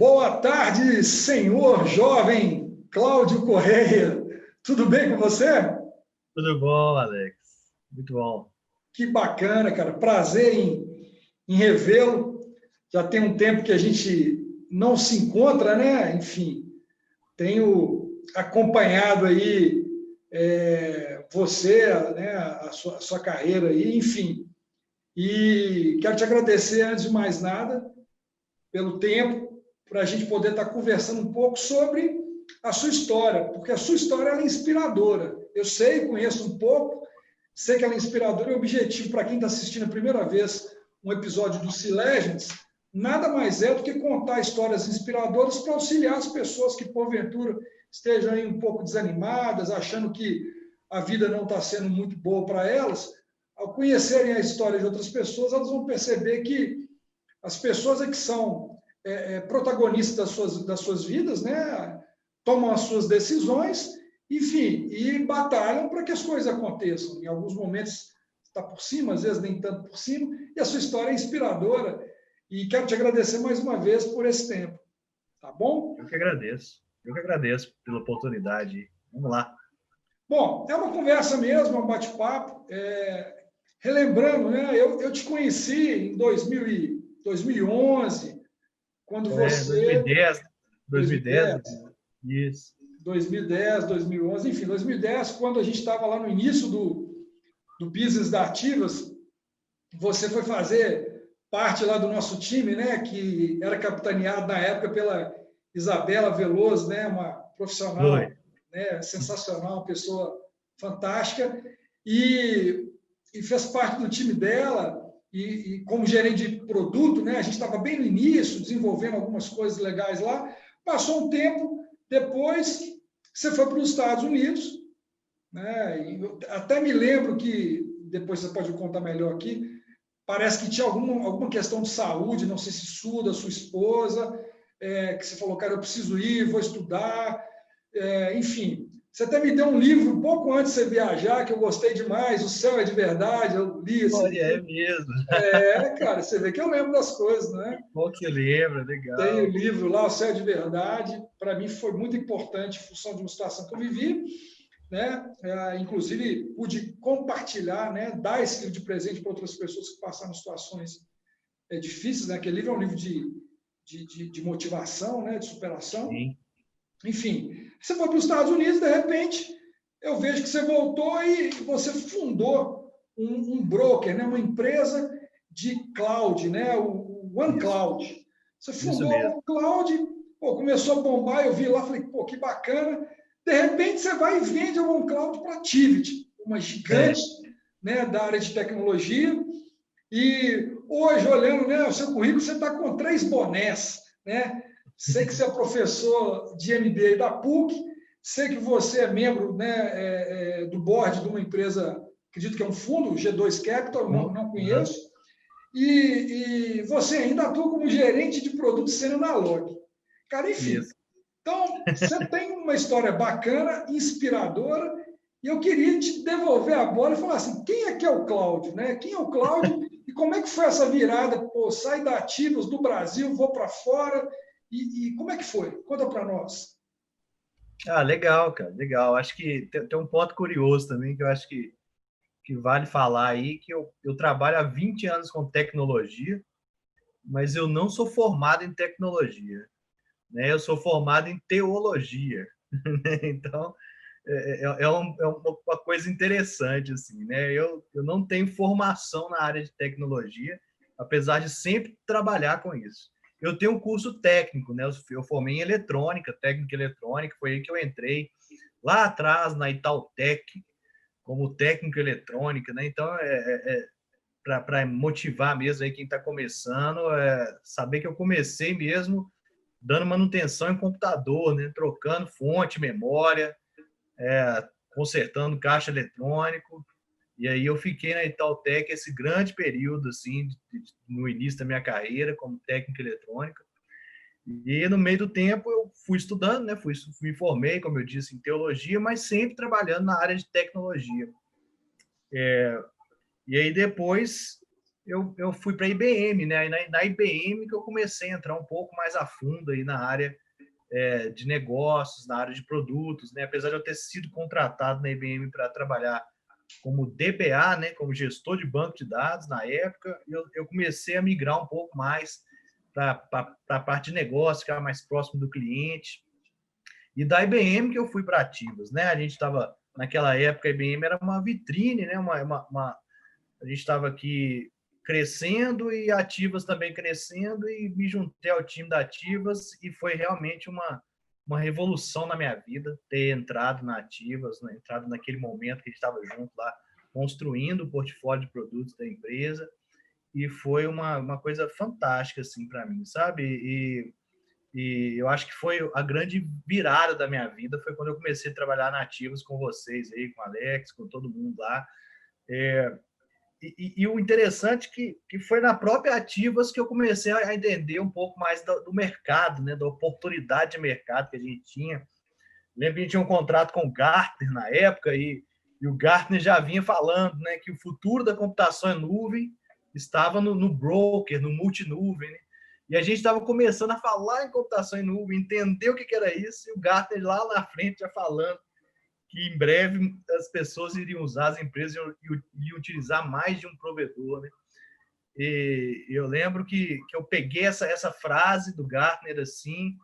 Boa tarde, senhor jovem Cláudio Correia. Tudo bem com você? Tudo bom, Alex? Muito bom. Que bacana, cara. Prazer em revê-lo. Já tem um tempo que a gente não se encontra, né? Enfim, tenho acompanhado aí você, né? A sua carreira aí, enfim. E quero te agradecer, antes de mais nada, pelo tempo, para a gente poder estar conversando um pouco sobre a sua história, porque a sua história é inspiradora. Eu sei, conheço um pouco, sei que ela é inspiradora e o objetivo para quem está assistindo a primeira vez um episódio do Sea Legends, nada mais é do que contar histórias inspiradoras para auxiliar as pessoas que, porventura, estejam aí um pouco desanimadas, achando que a vida não está sendo muito boa para elas. Ao conhecerem a história de outras pessoas, elas vão perceber que as pessoas é que são protagonistas das suas vidas, né? Tomam as suas decisões, enfim, e batalham para que as coisas aconteçam. Em alguns momentos está por cima, às vezes nem tanto por cima, e a sua história é inspiradora. E quero te agradecer mais uma vez por esse tempo. Tá bom? Eu que agradeço. Eu que agradeço pela oportunidade. Vamos lá. Bom, é uma conversa mesmo, é um bate-papo. Relembrando, né? Eu te conheci em 2011, quando você... 2010, 2010, 2010, isso. 2010, 2011, enfim, 2010, quando a gente estava lá no início do Business da Ativas, você foi fazer parte lá do nosso time, né, que era capitaneado na época pela Isabela Veloso, né, uma profissional, né, sensacional, uma pessoa fantástica, e fez parte do time dela, e como gerente de produto, né, a gente estava bem no início, desenvolvendo algumas coisas legais lá. Passou um tempo, depois você foi para os Estados Unidos, né? E eu até me lembro que, depois você pode contar melhor aqui, parece que tinha alguma questão de saúde, não sei se sua, da sua esposa, que você falou, cara, eu preciso ir, vou estudar, enfim. Você até me deu um livro um pouco antes de você viajar, que eu gostei demais, O Céu é de Verdade, eu li esse Olha, é livro. mesmo. Cara, você vê que eu lembro das coisas, né? Bom que você lembra, Tem o legal. livro lá, O Céu é de Verdade, para mim foi muito importante em função de uma situação que eu vivi, né? Inclusive, pude compartilhar, né? Dar esse livro de presente para outras pessoas que passaram situações difíceis, né? Aquele livro é um livro de motivação, né? De superação. Sim. Enfim, você foi para os Estados Unidos, de repente, eu vejo que você voltou e você fundou um broker, né? Uma empresa de cloud, né? O OneCloud. Você Isso fundou a mesmo. OneCloud, pô, começou a bombar, eu vi lá, falei, pô, que bacana. De repente, você vai e vende a OneCloud para a Tivit, uma gigante, né, da área de tecnologia. E hoje, olhando, né, o seu currículo, você está com 3 bonés, né? Sei que você é professor de MBA da PUC, sei que você é membro, né, do board de uma empresa, acredito que é um fundo, G2 Capital, não conheço, e você ainda atua como gerente de produtos sendo na Log. Cara, enfim, Isso. então você tem uma história bacana, inspiradora, e eu queria te devolver a bola e falar assim, quem é que é o Cláudio, né? Quem é o Cláudio e como é que foi essa virada? Pô, sai da Ativos do Brasil, vou para fora, e como é que foi? Conta para nós. Ah, legal, cara, legal. Acho que tem um ponto curioso também que eu acho que vale falar aí, que eu trabalho há 20 anos com tecnologia, mas eu não sou formado em tecnologia, né? Eu sou formado em teologia. Então, é uma coisa interessante, assim, né? Eu não tenho formação na área de tecnologia, apesar de sempre trabalhar com isso. Eu tenho um curso técnico, né? Eu formei em eletrônica, técnica eletrônica, foi aí que eu entrei, lá atrás, na Itautec, como técnico eletrônica, né? Então, para motivar mesmo aí quem está começando, saber que eu comecei mesmo dando manutenção em computador, né? Trocando fonte, memória, consertando caixa eletrônico. E aí eu fiquei na Itautec esse grande período, assim, no início da minha carreira como técnico eletrônica. E no meio do tempo eu fui estudando, né? Me formei, como eu disse, em teologia, mas sempre trabalhando na área de tecnologia. E aí depois eu fui para a IBM, né? Na IBM que eu comecei a entrar um pouco mais a fundo aí na área de negócios, na área de produtos, né? Apesar de eu ter sido contratado na IBM para trabalhar como DBA, né? Como gestor de banco de dados na época, eu comecei a migrar um pouco mais para a parte de negócio, ficar mais próximo do cliente. E da IBM que eu fui para Ativas, né? A gente estava, naquela época, a IBM era uma vitrine, né? A gente estava aqui crescendo e Ativas também crescendo, e me juntei ao time da Ativas e foi realmente uma revolução na minha vida ter entrado na Ativas, né? Entrado naquele momento que a gente estava junto lá, construindo o portfólio de produtos da empresa, e foi uma coisa fantástica assim para mim, sabe? E eu acho que foi a grande virada da minha vida, foi quando eu comecei a trabalhar na Ativas com vocês aí, com o Alex, com todo mundo lá. E o interessante que foi na própria Ativas que eu comecei a entender um pouco mais do mercado, né, da oportunidade de mercado que a gente tinha. Lembro que a gente tinha um contrato com o Gartner na época, e o Gartner já vinha falando, né, que o futuro da computação em nuvem estava no broker, no multinuvem, né? E a gente estava começando a falar em computação em nuvem, entender o que era isso, e o Gartner lá na frente já falando que em breve as pessoas iriam usar, as empresas iriam utilizar mais de um provedor, né? E eu lembro que eu peguei essa frase do Gartner assim,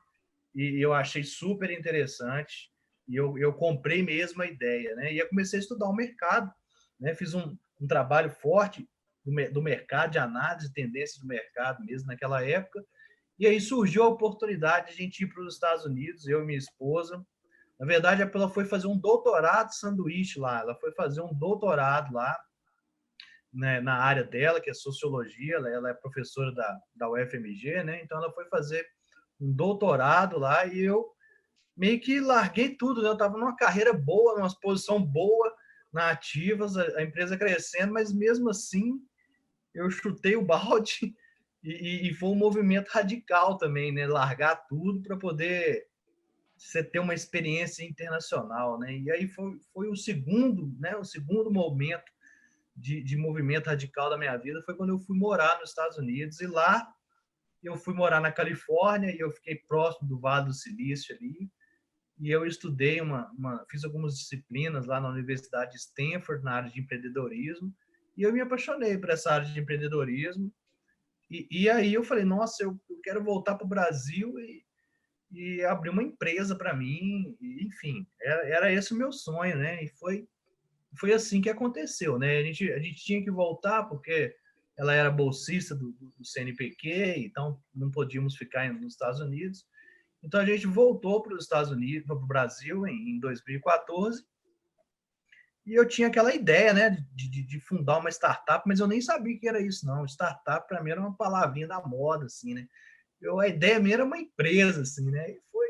e eu achei super interessante, e eu comprei mesmo a ideia, né? E eu comecei a estudar o mercado, né? Fiz um trabalho forte do mercado, de análise de tendências do mercado mesmo naquela época, e aí surgiu a oportunidade de a gente ir para os Estados Unidos, eu e minha esposa. Na verdade, ela foi fazer um doutorado sanduíche lá, ela foi fazer um doutorado lá, né, na área dela, que é sociologia, ela é professora da UFMG, né? Então ela foi fazer um doutorado lá, e eu meio que larguei tudo, né? Eu estava numa carreira boa, numa posição boa na Ativas, a empresa crescendo, mas mesmo assim eu chutei o balde e foi um movimento radical também, né? Largar tudo para poder você ter uma experiência internacional, né? E aí foi o segundo, né? O segundo momento de movimento radical da minha vida foi quando eu fui morar nos Estados Unidos, e lá eu fui morar na Califórnia, e eu fiquei próximo do Vale do Silício ali, e eu estudei fiz algumas disciplinas lá na Universidade de Stanford, na área de empreendedorismo, e eu me apaixonei por essa área de empreendedorismo, e aí eu falei, nossa, eu quero voltar para o Brasil e abrir uma empresa para mim, e, enfim, era esse o meu sonho, né? E foi assim que aconteceu, né? A gente tinha que voltar porque ela era bolsista do CNPq, então não podíamos ficar nos Estados Unidos. Então a gente voltou para os Estados Unidos, para o Brasil em 2014, e eu tinha aquela ideia, né, de fundar uma startup, mas eu nem sabia que era isso, não. Startup para mim era uma palavrinha da moda, assim, né? A ideia minha era uma empresa, assim, né? E foi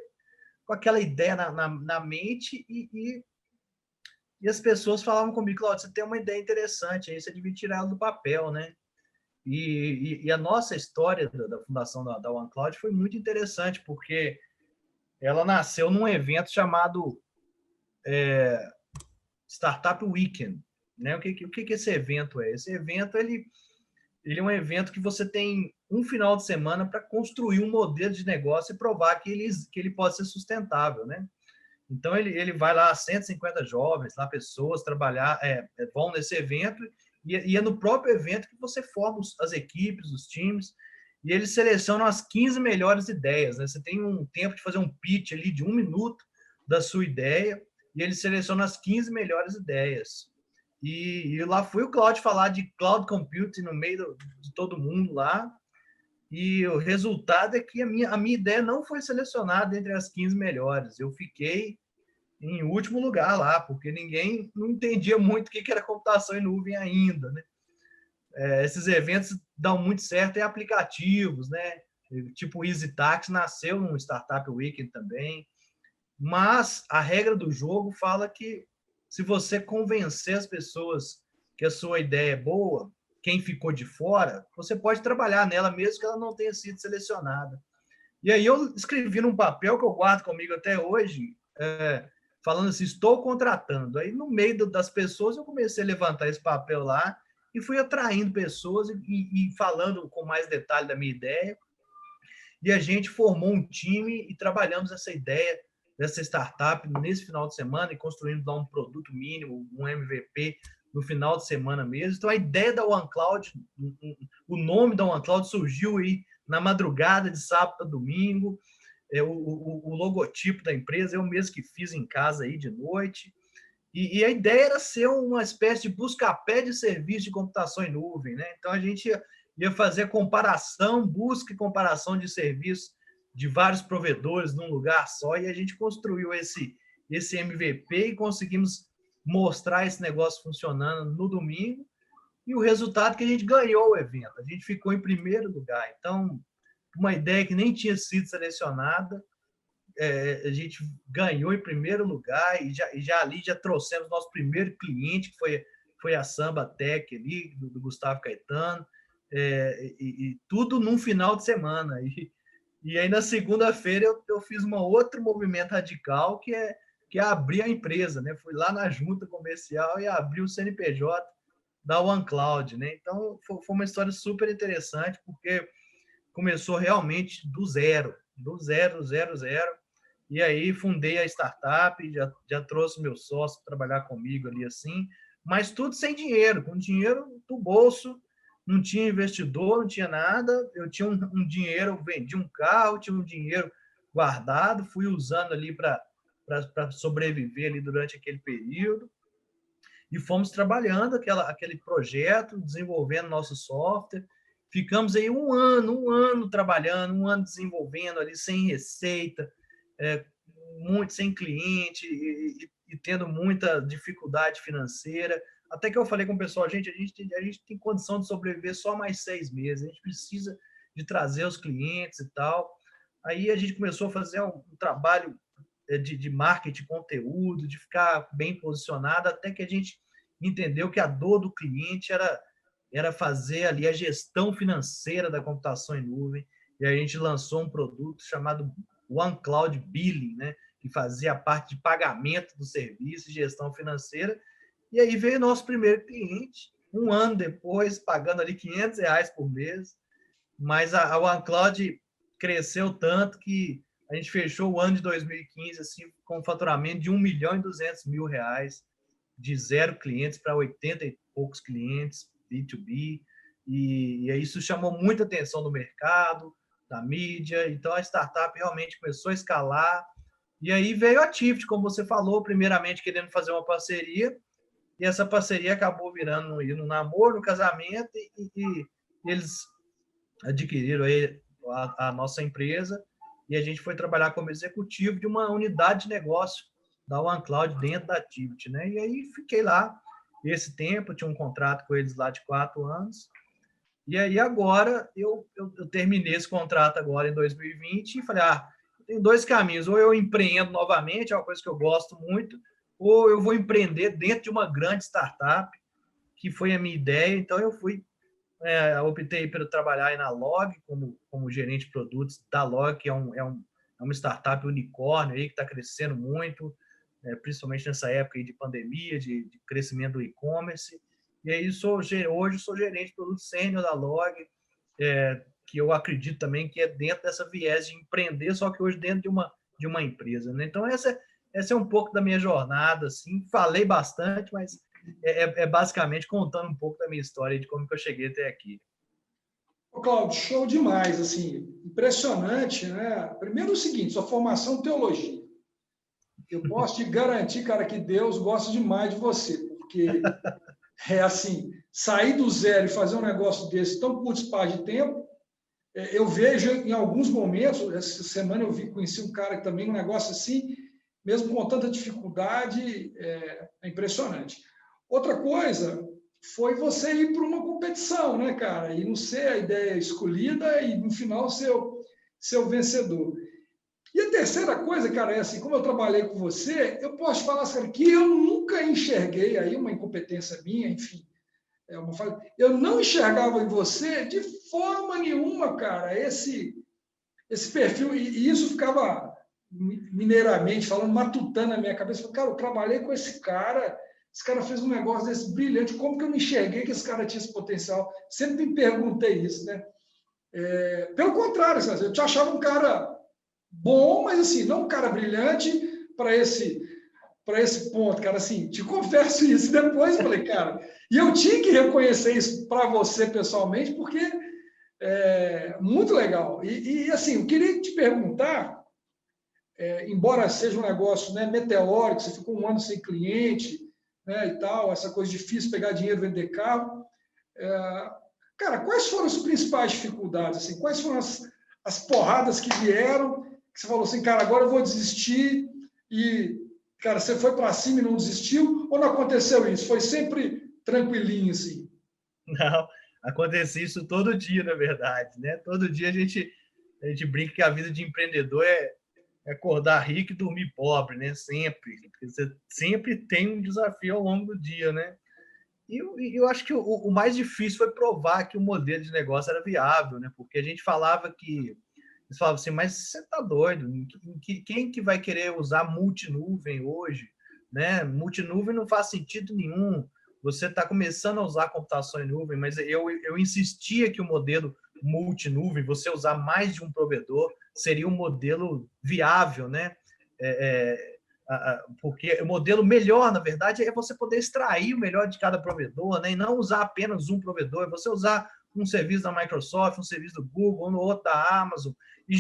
com aquela ideia na mente, e as pessoas falavam comigo, Claudio, você tem uma ideia interessante, aí você devia tirar ela do papel, né? E a nossa história da fundação da OneCloud foi muito interessante, porque ela nasceu num evento chamado Startup Weekend, né? O que esse evento é? Esse evento ele é um evento que você tem um final de semana para construir um modelo de negócio e provar que ele pode ser sustentável, né? Então, ele vai lá, 150 jovens, lá, pessoas trabalhar, vão nesse evento, e é no próprio evento que você forma as equipes, os times, e eles selecionam as 15 melhores ideias, né? Você tem um tempo de fazer um pitch ali de 1 minuto da sua ideia, e eles selecionam as 15 melhores ideias. E lá foi o Claudio falar de cloud computing no meio de todo mundo lá, e o resultado é que a minha ideia não foi selecionada entre as 15 melhores. Eu fiquei em último lugar lá, porque ninguém não entendia muito o que era computação em nuvem ainda, né? Esses eventos dão muito certo em aplicativos, né? Tipo o EasyTax nasceu num Startup Weekend também, mas a regra do jogo fala que se você convencer as pessoas que a sua ideia é boa, quem ficou de fora, você pode trabalhar nela mesmo que ela não tenha sido selecionada. E aí eu escrevi num papel que eu guardo comigo até hoje, falando assim, estou contratando. Aí no meio das pessoas eu comecei a levantar esse papel lá e fui atraindo pessoas e falando com mais detalhe da minha ideia. E a gente formou um time e trabalhamos essa ideia dessa startup nesse final de semana e construímos lá um produto mínimo, um MVP no final de semana mesmo. Então, a ideia da OneCloud, o nome da OneCloud surgiu aí na madrugada de sábado a domingo. O logotipo da empresa eu mesmo que fiz em casa aí de noite. E a ideia era ser uma espécie de busca-pé de serviço de computação em nuvem, né? Então, a gente ia fazer comparação, busca e comparação de serviços de vários provedores num lugar só, e a gente construiu esse MVP e conseguimos mostrar esse negócio funcionando no domingo, e o resultado é que a gente ganhou o evento, a gente ficou em primeiro lugar. Então, uma ideia que nem tinha sido selecionada, a gente ganhou em primeiro lugar e já ali já trouxemos nosso primeiro cliente, que foi a Samba Tech ali, do Gustavo Caetano, e tudo num final de semana. E aí, na segunda-feira, eu fiz um outro movimento radical, que é abrir a empresa, né? Fui lá na junta comercial e abri o CNPJ da OneCloud, né? Então, foi uma história super interessante, porque começou realmente do zero, zero. E aí, fundei a startup, já trouxe meu sócio para trabalhar comigo ali assim, mas tudo sem dinheiro, com dinheiro do bolso. Não tinha investidor, não tinha nada. Eu tinha um dinheiro, vendi um carro, tinha um dinheiro guardado, fui usando ali para sobreviver ali durante aquele período. E fomos trabalhando aquele projeto, desenvolvendo nosso software. Ficamos aí um ano trabalhando, um ano desenvolvendo ali sem receita, muito sem cliente e tendo muita dificuldade financeira. Até que eu falei com o pessoal, a gente tem condição de sobreviver só mais 6 meses, a gente precisa de trazer os clientes e tal. Aí a gente começou a fazer um trabalho de marketing, conteúdo, de ficar bem posicionado, até que a gente entendeu que a dor do cliente era fazer ali a gestão financeira da computação em nuvem, e a gente lançou um produto chamado OneCloud Billing, né, que fazia a parte de pagamento do serviço e gestão financeira. E aí veio nosso primeiro cliente, um ano depois, pagando ali R$500 por mês, mas a OneCloud cresceu tanto que a gente fechou o ano de 2015 assim, com um faturamento de R$1.200.000, de 0 clientes para 80 e poucos clientes, B2B, e isso chamou muita atenção do mercado, da mídia. Então a startup realmente começou a escalar, e aí veio a Tifft, como você falou, primeiramente querendo fazer uma parceria, e essa parceria acabou virando um namoro, um casamento, e eles adquiriram aí a nossa empresa, e a gente foi trabalhar como executivo de uma unidade de negócio da OneCloud dentro da Tifft, né? E aí fiquei lá esse tempo, tinha um contrato com eles lá de 4 anos, e aí agora eu terminei esse contrato agora em 2020 e falei, tem 2 caminhos, ou eu empreendo novamente, é uma coisa que eu gosto muito, ou eu vou empreender dentro de uma grande startup, que foi a minha ideia. Então eu optei por trabalhar aí na Log como gerente de produtos da Log, que é uma startup unicórnio aí que está crescendo muito, principalmente nessa época aí de pandemia, de crescimento do e-commerce. E aí hoje sou gerente de produtos sênior da Log, que eu acredito também que é dentro dessa viés de empreender, só que hoje dentro de uma empresa, né? Então essa é um pouco da minha jornada, assim. Falei bastante, mas basicamente contando um pouco da minha história, de como que eu cheguei até aqui. Ô, Cláudio, show demais, assim, impressionante, né? Primeiro o seguinte, sua formação em teologia. Eu posso te garantir, cara, que Deus gosta demais de você, porque assim, sair do zero e fazer um negócio desse tão curto espaço de tempo, eu vejo em alguns momentos, essa semana conheci um cara que também, um negócio assim, mesmo com tanta dificuldade, é impressionante. Outra coisa foi você ir para uma competição, né, cara? E não ser a ideia escolhida e, no final, ser o vencedor. E a terceira coisa, cara, é assim, como eu trabalhei com você, eu posso falar, cara, que eu nunca enxerguei aí uma incompetência minha, enfim, eu não enxergava em você de forma nenhuma, cara, esse perfil, e isso ficava mineiramente falando, matutando na minha cabeça. Cara, eu trabalhei com esse cara, esse cara fez um negócio desse brilhante, como que eu não enxerguei que esse cara tinha esse potencial? Sempre me perguntei isso, né? Pelo contrário, eu te achava um cara bom, mas assim, não um cara brilhante para esse ponto, cara, assim, te confesso isso. Depois eu falei, cara, e eu tinha que reconhecer isso para você pessoalmente, porque é muito legal. E assim, eu queria te perguntar, embora seja um negócio, né, meteórico, você ficou um ano sem cliente, né, e tal, essa coisa difícil, pegar dinheiro, vender carro. Cara, quais foram as principais dificuldades? Assim, quais foram as porradas que vieram, que você falou assim, cara, agora eu vou desistir, e, cara, você foi para cima e não desistiu, ou não aconteceu isso? Foi sempre tranquilinho, assim? Não, acontece isso todo dia, na verdade, né? Todo dia a gente brinca que a vida de empreendedor é acordar rico e dormir pobre, né? Sempre. Você sempre tem um desafio ao longo do dia, né? E eu acho que o mais difícil foi provar que o modelo de negócio era viável, né? Porque a gente falava que... Eles falavam assim, mas você tá doido? Quem que vai querer usar multinuvem hoje? Né? Multinuvem não faz sentido nenhum. Você está começando a usar computação em nuvem, mas eu insistia que o modelo multinuvem, você usar mais de um provedor, seria um modelo viável, né? Porque o modelo melhor, na verdade, é você poder extrair o melhor de cada provedor, né? E não usar apenas um provedor, é você usar um serviço da Microsoft, um serviço do Google, um outro da Amazon, e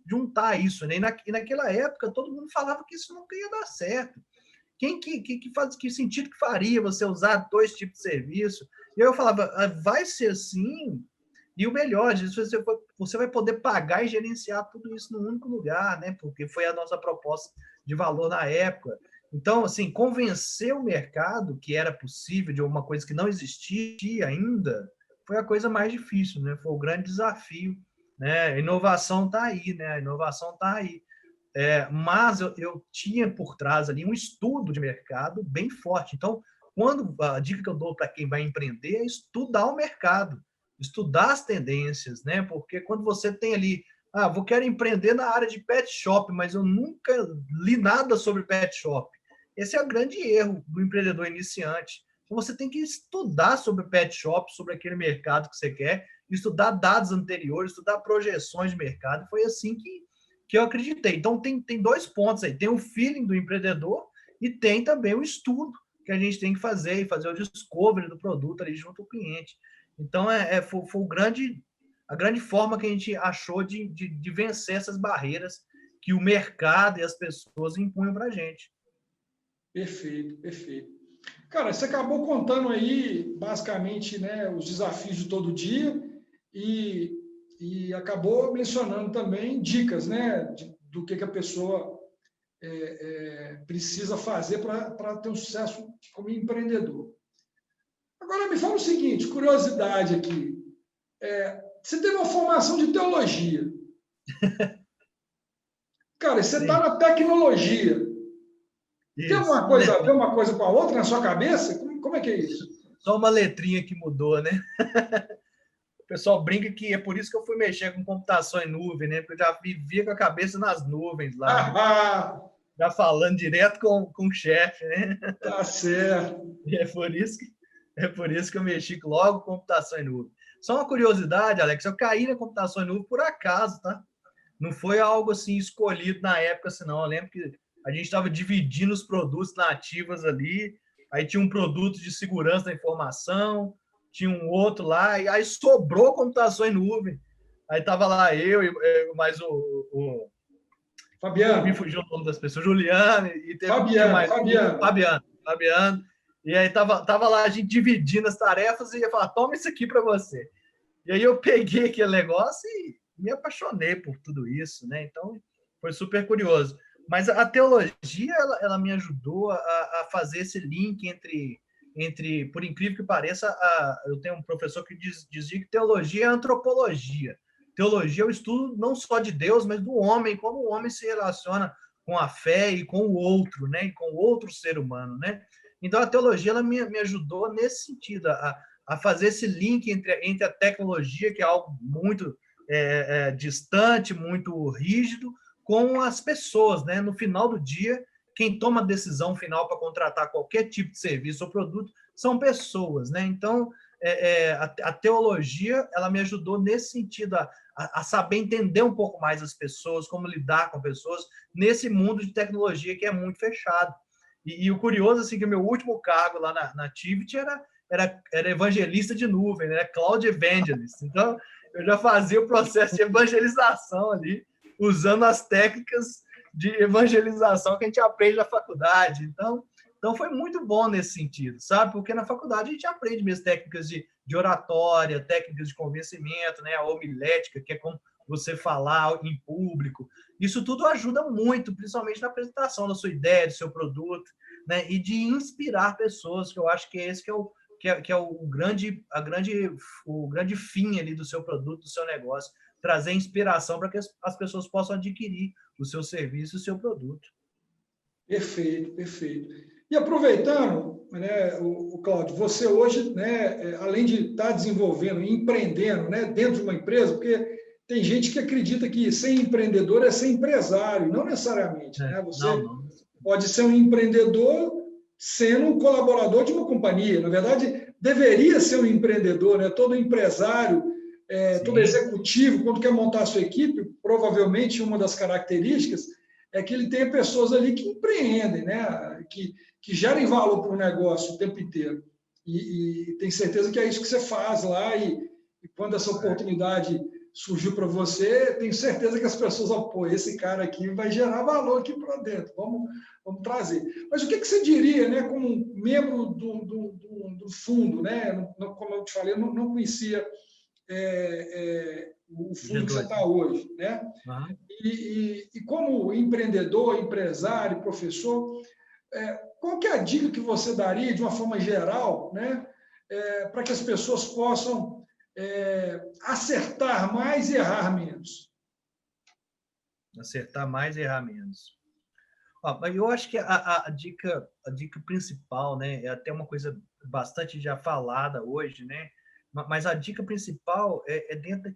juntar isso, né? E naquela época, todo mundo falava que isso nunca ia dar certo. Que sentido que faria você usar 2 tipos de serviço? E aí eu falava, vai ser assim, e o melhor, você vai poder pagar e gerenciar tudo isso num único lugar, né? Porque foi a nossa proposta de valor na época. Então, assim, convencer o mercado que era possível de alguma coisa que não existia ainda, foi a coisa mais difícil, né? Foi o grande desafio, né? A inovação está aí, né? A inovação está aí. Mas eu tinha por trás ali um estudo de mercado bem forte. Então, a dica que eu dou para quem vai empreender é estudar o mercado, estudar as tendências, né? Porque quando você tem ali, quero empreender na área de pet shop, mas eu nunca li nada sobre pet shop. Esse é o grande erro do empreendedor iniciante. Então, você tem que estudar sobre pet shop, sobre aquele mercado que você quer, estudar dados anteriores, estudar projeções de mercado. Foi assim que eu acreditei. Então, tem 2 pontos aí. Tem o feeling do empreendedor e tem também o estudo que a gente tem que fazer, e fazer o discovery do produto ali junto ao cliente. Então, foi a grande forma que a gente achou de vencer essas barreiras que o mercado e as pessoas impunham para a gente. Perfeito, perfeito. Cara, você acabou contando aí, basicamente, né, os desafios de todo dia e acabou mencionando também dicas, né, do que a pessoa precisa fazer para ter um sucesso como empreendedor. Agora, me fala o seguinte, curiosidade aqui. Você teve uma formação de teologia. Cara, você está na tecnologia. Isso. Tem alguma coisa a ver uma coisa com a outra na sua cabeça? Como é que é isso? Só uma letrinha que mudou, né? O pessoal brinca que é por isso que eu fui mexer com computação em nuvem, né? Porque eu já vivia com a cabeça nas nuvens lá. Já falando direto com o chefe, né? Tá certo. E é por isso que eu mexi logo com computação em nuvem. Só uma curiosidade, Alex, eu caí na computação em nuvem por acaso, tá? Não foi algo assim escolhido na época, assim, não. Eu lembro que a gente estava dividindo os produtos nativos ali, aí tinha um produto de segurança da informação, tinha um outro lá, e aí sobrou computação em nuvem. Aí tava lá eu e mais o Fabiano. Me fugiu o nome das pessoas, Juliano, e teve Fabiano. E aí tava lá a gente dividindo as tarefas e ia falar, toma isso aqui para você. E aí eu peguei aquele negócio e me apaixonei por tudo isso, né? Então, foi super curioso. Mas a teologia, ela me ajudou a fazer esse link entre, por incrível que pareça, eu tenho um professor que dizia que teologia é antropologia. Teologia é o estudo não só de Deus, mas do homem, como o homem se relaciona com a fé e com o outro, né? E com o outro ser humano, né? Então, a teologia ela me ajudou nesse sentido, a fazer esse link entre a tecnologia, que é algo muito distante, muito rígido, com as pessoas, né? No final do dia, quem toma a decisão final para contratar qualquer tipo de serviço ou produto são pessoas, né? Então, a teologia, ela me ajudou nesse sentido, a saber entender um pouco mais as pessoas, como lidar com pessoas, nesse mundo de tecnologia que é muito fechado. E o curioso, assim, que o meu último cargo lá na Tivit era evangelista de nuvem, né? Cloud Evangelist. Então, eu já fazia o processo de evangelização ali, usando as técnicas de evangelização que a gente aprende na faculdade. Então foi muito bom nesse sentido, sabe? Porque na faculdade a gente aprende mesmo técnicas de oratória, técnicas de convencimento, né? A homilética, que é como você falar em público. Isso tudo ajuda muito, principalmente na apresentação da sua ideia, do seu produto, né? E de inspirar pessoas, que eu acho que é esse que é o grande fim ali do seu produto, do seu negócio, trazer inspiração para que as pessoas possam adquirir o seu serviço, o seu produto. Perfeito, perfeito. E aproveitando, né, o Cláudio, você hoje, né, além de estar desenvolvendo e empreendendo, né, dentro de uma empresa, porque tem gente que acredita que ser empreendedor é ser empresário, não necessariamente, né? Você pode ser um empreendedor sendo um colaborador de uma companhia. Na verdade, deveria ser um empreendedor, né? Todo empresário, todo executivo, quando quer montar a sua equipe, provavelmente uma das características é que ele tenha pessoas ali que empreendem, né? Que gerem valor para o negócio o tempo inteiro. E tem certeza que é isso que você faz lá. E quando essa oportunidade surgiu para você, tenho certeza que as pessoas, pô, esse cara aqui vai gerar valor aqui para dentro, vamos trazer. Mas o que você diria, né, como membro do fundo, né? Como eu te falei, eu não conhecia o fundo que você está hoje, né? Uhum. E como empreendedor, empresário, professor, qual que é a dica que você daria, de uma forma geral, né, para que as pessoas possam acertar mais e errar menos? Acertar mais e errar menos. Mas eu acho que a dica principal, né, é até uma coisa bastante já falada hoje, né, mas a dica principal é dentro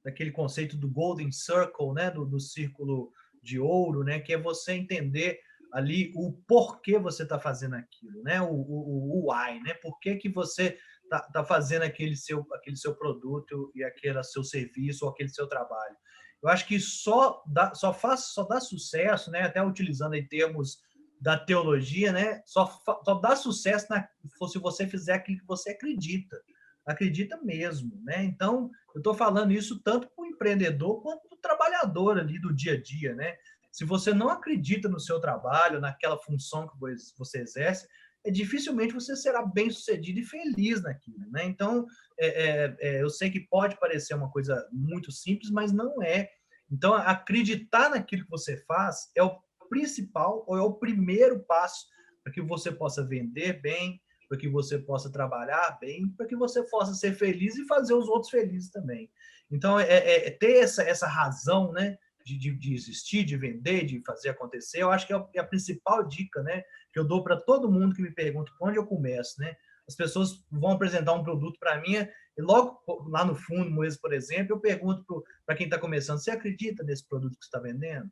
daquele conceito do Golden Circle, né, do círculo de ouro, né, que é você entender ali o porquê você está fazendo aquilo, né, o why, né, por que você tá fazendo aquele seu produto e aquele seu serviço ou aquele seu trabalho. Eu acho que só dá sucesso, né, até utilizando em termos da teologia, né, só dá sucesso se você fizer aquilo que você acredita mesmo, né? Então, eu estou falando isso tanto para o empreendedor quanto para o trabalhador ali do dia a dia, né? Se você não acredita no seu trabalho, naquela função que você exerce, dificilmente você será bem-sucedido e feliz naquilo, né? Então, eu sei que pode parecer uma coisa muito simples, mas não é. Então, acreditar naquilo que você faz é o principal, ou é o primeiro passo para que você possa vender bem, para que você possa trabalhar bem, para que você possa ser feliz e fazer os outros felizes também. Então, ter essa razão, né, de existir, de vender, de fazer acontecer, eu acho que é a principal dica, né, que eu dou para todo mundo que me pergunta por onde eu começo, né? As pessoas vão apresentar um produto para mim, e logo lá no fundo, mesmo, por exemplo, eu pergunto para quem está começando: você acredita nesse produto que você está vendendo?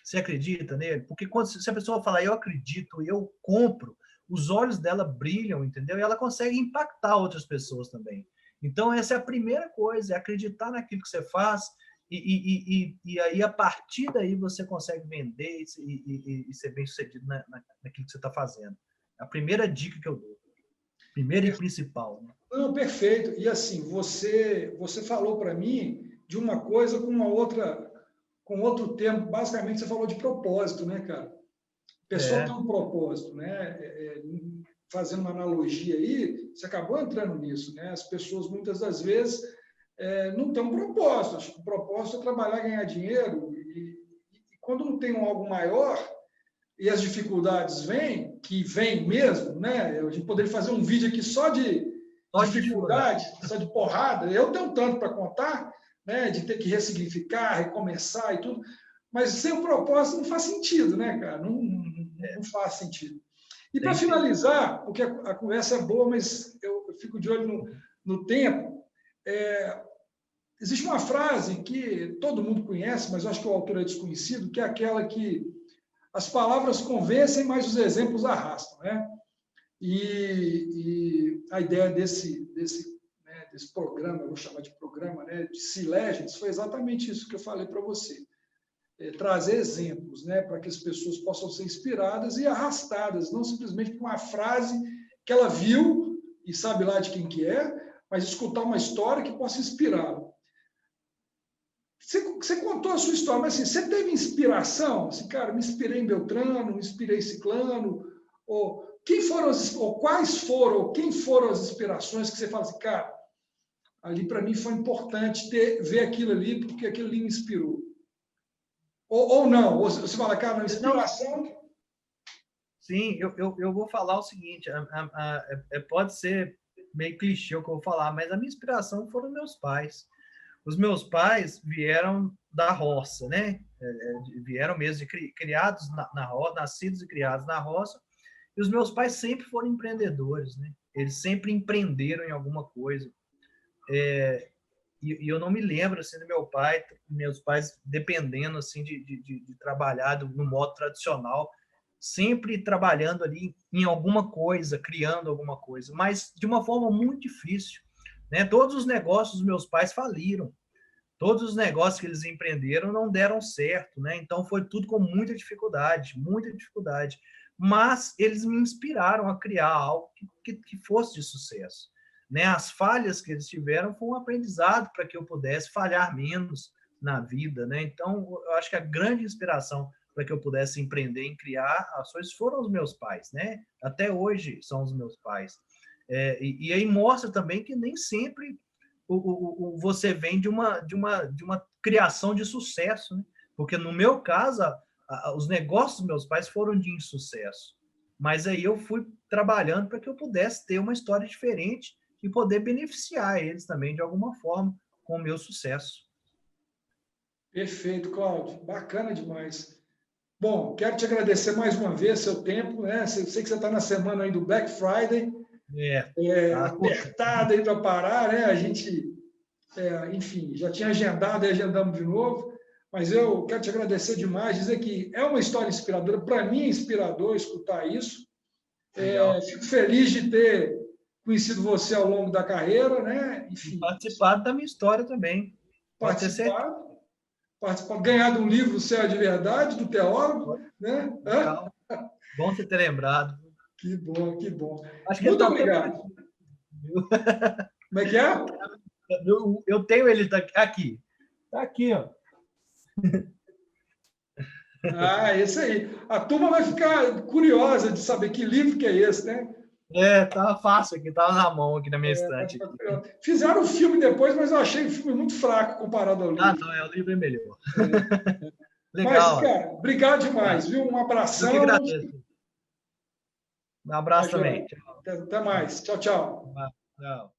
Você acredita nele? Porque se a pessoa falar, eu acredito, eu compro, os olhos dela brilham, entendeu? E ela consegue impactar outras pessoas também. Então, essa é a primeira coisa, é acreditar naquilo que você faz, e aí, a partir daí, você consegue vender e ser bem-sucedido naquilo que você está fazendo. É a primeira dica que eu dou. Primeira e principal. Né? Não, perfeito. E assim, você falou para mim de uma coisa com outro termo. Basicamente, você falou de propósito, né, cara? A pessoa tem um propósito, né? Fazendo uma analogia aí, você acabou entrando nisso, né? As pessoas, muitas das vezes, não têm um propósito. Acho que o propósito é trabalhar, ganhar dinheiro. E quando não tem algo maior, e as dificuldades vêm, que vêm mesmo, né? A gente poderia fazer um vídeo aqui só de dificuldade, só de porrada. Eu tenho tanto para contar, né? De ter que ressignificar, recomeçar e tudo. Mas sem o propósito não faz sentido, né, cara? Não faz sentido. E para finalizar, porque a conversa é boa, mas eu fico de olho no tempo, existe uma frase que todo mundo conhece, mas eu acho que o autor é desconhecido, que é aquela que as palavras convencem, mas os exemplos arrastam, né? E a ideia desse programa, eu vou chamar de programa, né, de Sea Legends, foi exatamente isso que eu falei para você. Trazer exemplos, né, para que as pessoas possam ser inspiradas e arrastadas, não simplesmente por uma frase que ela viu e sabe lá de quem que é, mas escutar uma história que possa inspirá-la. Você contou a sua história, mas assim, você teve inspiração? Assim, cara, me inspirei em Beltrano, me inspirei em Ciclano, ou quais foram, quem foram as inspirações que você fala assim, cara, ali para mim foi importante ver aquilo ali, porque aquilo ali me inspirou. Ou não, ou você fala, cara, a inspiração... Sim, eu vou falar o seguinte, pode ser meio clichê o que eu vou falar, mas a minha inspiração foram meus pais. Os meus pais vieram da roça, né? Vieram mesmo criados na roça, nascidos e criados na roça, e os meus pais sempre foram empreendedores, né? Eles sempre empreenderam em alguma coisa. E eu não me lembro assim do meus pais dependendo assim de trabalhar no modo tradicional, sempre trabalhando ali em alguma coisa, criando alguma coisa, mas de uma forma muito difícil, né? Todos os negócios dos meus pais faliram, todos os negócios que eles empreenderam não deram certo, né? Então foi tudo com muita dificuldade, mas eles me inspiraram a criar algo que fosse de sucesso. Né? As falhas que eles tiveram foi um aprendizado para que eu pudesse falhar menos na vida, né? Então, eu acho que a grande inspiração para que eu pudesse empreender em criar ações foram os meus pais, né? Até hoje são os meus pais. E aí mostra também que nem sempre você vem de uma criação de sucesso, né? Porque no meu caso, os negócios dos meus pais foram de insucesso. Mas aí eu fui trabalhando para que eu pudesse ter uma história diferente e poder beneficiar eles também de alguma forma com o meu sucesso. Perfeito, Cláudio. Bacana demais. Bom, quero te agradecer mais uma vez seu tempo, né? Eu sei que você está na semana aí do Black Friday, apertado aí para parar, né? A gente, enfim, já tinha agendado e agendamos de novo, mas eu quero te agradecer demais, dizer que é uma história inspiradora, para mim é inspirador escutar isso. Fico feliz de ter conhecido você ao longo da carreira, né? Enfim, participado da minha história também. Participado, ganhar de um livro Céu é de Verdade, do teólogo, né? Bom você ter lembrado. Que bom, que bom. Acho que muito obrigado. Como é que é? Eu tenho ele aqui. Está aqui, ó. Esse aí. A turma vai ficar curiosa de saber que livro que é esse, né? Tava fácil aqui, tava na mão aqui na minha estante. Fizeram um filme depois, mas eu achei o filme muito fraco comparado ao livro. Não, o livro é melhor. Legal. Mas, cara, obrigado demais, viu? Um abração. Eu que agradeço. Um abraço também. Até mais. Tchau, tchau. Tchau.